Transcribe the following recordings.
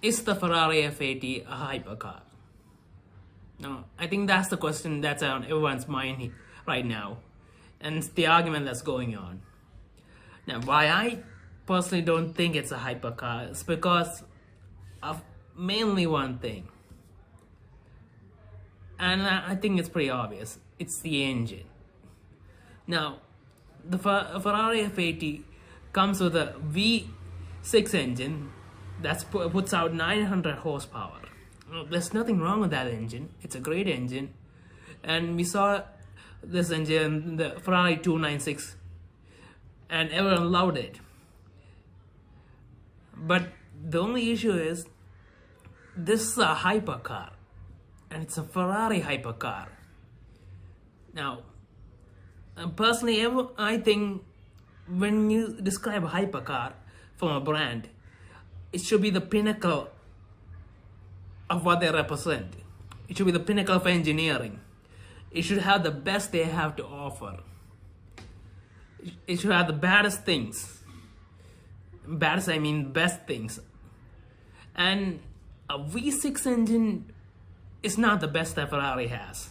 Is the Ferrari F80 a hypercar? No, I think that's the question that's on everyone's mind right now. And it's the argument that's going on. Now, why I personally don't think it's a hypercar is because of mainly one thing. And I think it's pretty obvious. It's the engine. Now, the Ferrari F80 comes with a V6 engine that puts out 900 horsepower. There's nothing wrong with that engine. It's a great engine. And we saw this engine, the Ferrari 296, and everyone loved it. But the only issue is, this is a hypercar. And it's a Ferrari hypercar. Now, personally, I think when you describe a hypercar from a brand, it should be the pinnacle of what they represent. It should be the pinnacle of engineering. It should have the best they have to offer. It should have the baddest things. Baddest, I mean best things. And a V6 engine is not the best that Ferrari has.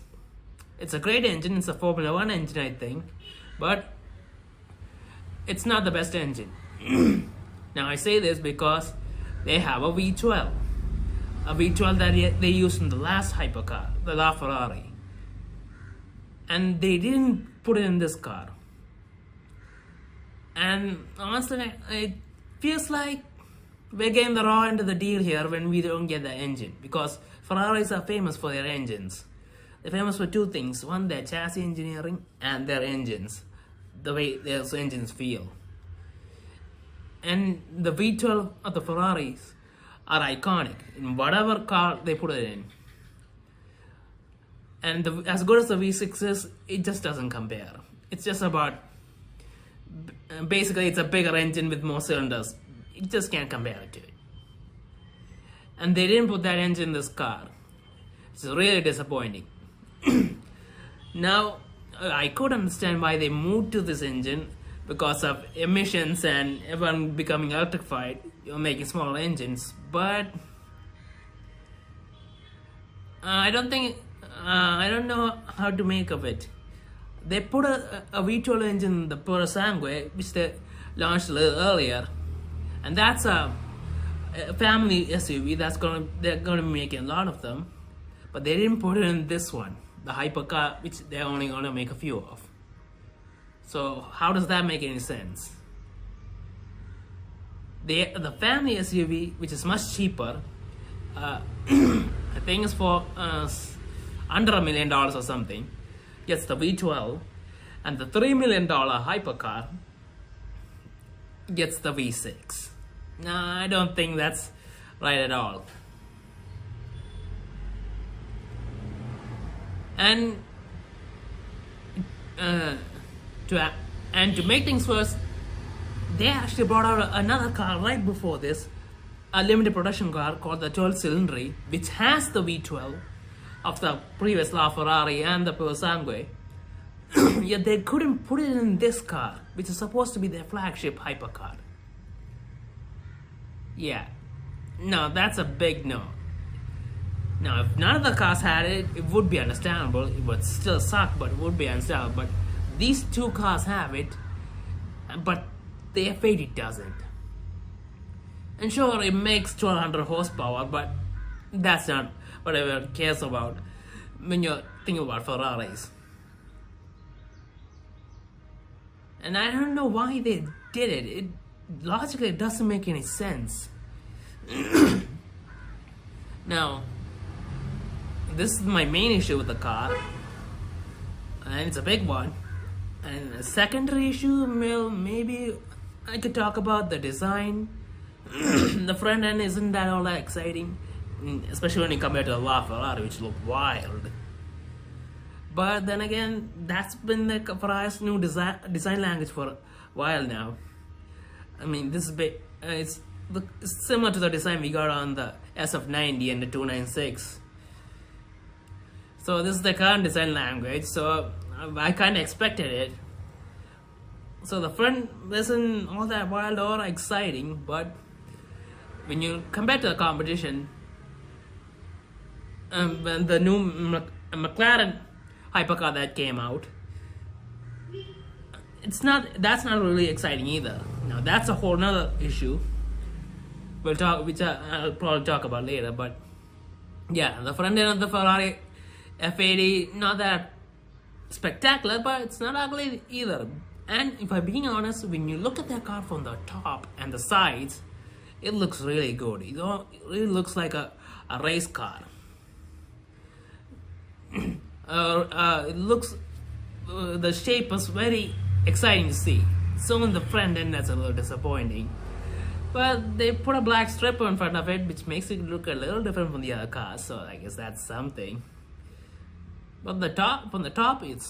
It's a great engine, it's a Formula 1 engine, I think, but it's not the best engine. Now I say this because they have a V12 that they used in the last hypercar, the last Ferrari, and they didn't put it in this car. And honestly, it feels like we're getting the raw end of the deal here when we don't get the engine, because Ferraris are famous for their engines. They're famous for two things. One, their chassis engineering, and their engines, the way their engines feel. And the V12 of the Ferraris are iconic in whatever car they put it in. And as good as the V6 is, it just doesn't compare. It's just about, basically it's a bigger engine with more cylinders. You just can't compare it to it. And they didn't put that engine in this car. It's really disappointing. Now, I could understand why they moved to this engine because of emissions and everyone becoming electrified, making smaller engines. But I don't know how to make of it. They put a V12 engine in the Puro Sangue, which they launched a little earlier, and that's a family SUV. They're gonna be making a lot of them, but they didn't put it in this one, the hypercar, which they're only gonna make a few of. So how does that make any sense? The family SUV, which is much cheaper, I think it's for under $1 million or something, gets the V12, and the $3 million hypercar gets the V6. No, I don't think that's right at all. And to make things worse, they actually brought out another car right before this, a limited production car called the 12 Cilindri, which has the V12 of the previous LaFerrari and the Puro Sangue. Yet they couldn't put it in this car, which is supposed to be their flagship hypercar. Yeah, no, that's a big no. Now, if none of the cars had it, it would be understandable. It would still suck, but it would be understandable. But these two cars have it, but the F80 doesn't. And sure, it makes 1200 horsepower, but that's not what everyone cares about when you're thinking about Ferraris. And I don't know why they did it. Logically, it doesn't make any sense. Now, this is my main issue with the car, and it's a big one. And a secondary issue, well, maybe I could talk about the design. The front end isn't that all that exciting, especially when you compare to the LaFerrari, which look wild. But then again, that's been the Ferrari's new design language for a while now. I mean, this is it's similar to the design we got on the SF90 and the 296. So this is the current design language, so I kind of expected it. So the front isn't all that wild or exciting, but when you compare to the competition, when the new McLaren hypercar that came out, that's not really exciting either. Now that's a whole nother issue which I'll probably talk about later. But yeah, the front end of the Ferrari F80, not that spectacular, but it's not ugly either. And if I'm being honest, when you look at that car from the top and the sides, it looks really good. It really looks like a race car. It looks, the shape was very exciting to see. So in the front end, that's a little disappointing. But they put a black strip in front of it, which makes it look a little different from the other cars. So I guess that's something. But from the top, it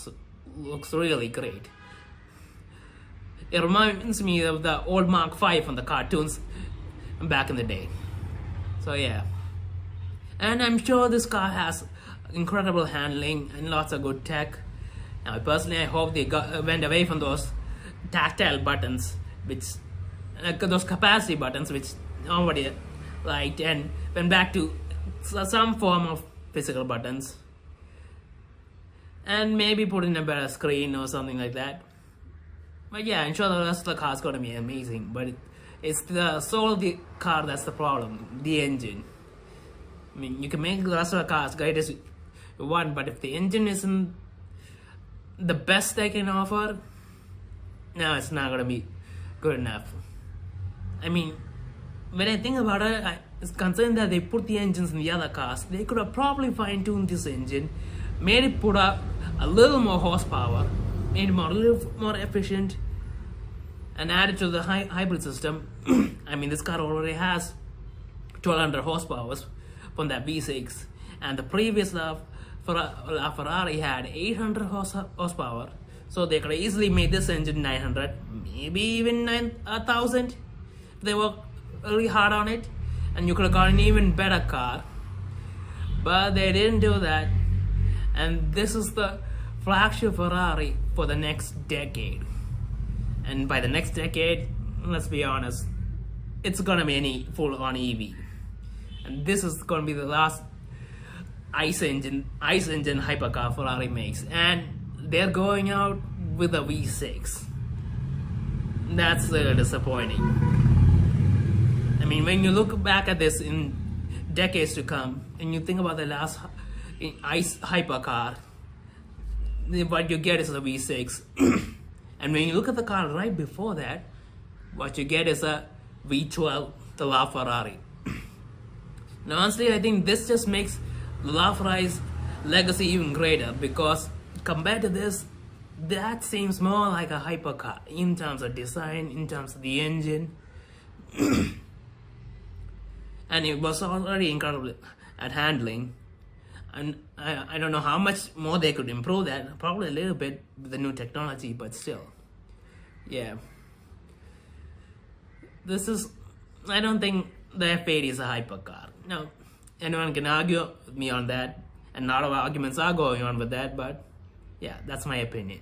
looks really great. It reminds me of the old Mark V from the cartoons back in the day. So yeah. And I'm sure this car has incredible handling and lots of good tech. Now personally, I hope they went away from those tactile buttons, those capacity buttons which nobody liked, and went back to some form of physical buttons. And maybe put in a better screen or something like that. But yeah, I'm sure the rest of the car is going to be amazing. But it's the soul of the car that's the problem, the engine. I mean, you can make the rest of the car as great as you want, but if the engine isn't the best they can offer, no, it's not going to be good enough. I mean, when I think about it, it's concerned that they put the engines in the other cars. They could have probably fine-tuned this engine, made it put up a little more horsepower, made it a little more efficient, and added to the hybrid system. I mean, this car already has 1200 horsepower from that V6, and the previous Ferrari had 800 horsepower, so they could easily make this engine 900, maybe even 1000 if they work really hard on it, and you could have got an even better car. But they didn't do that, and this is the flagship Ferrari for the next decade. And by the next decade, let's be honest, it's gonna be any full-on EV, and this is gonna be the last ICE engine hypercar Ferrari makes, and they're going out with a V6. That's really disappointing. I mean, when you look back at this in decades to come, and you think about the last ICE hypercar, what you get is a V6. And when you look at the car right before that, what you get is a V12, the LaFerrari. Now honestly, I think this just makes LaFerrari's legacy even greater, because compared to this, that seems more like a hypercar in terms of design, in terms of the engine. And it was already incredible at handling. And I don't know how much more they could improve that. Probably a little bit with the new technology, but still. Yeah. I don't think the F80 is a hypercar. Now, anyone can argue with me on that, and a lot of arguments are going on with that, but yeah, that's my opinion.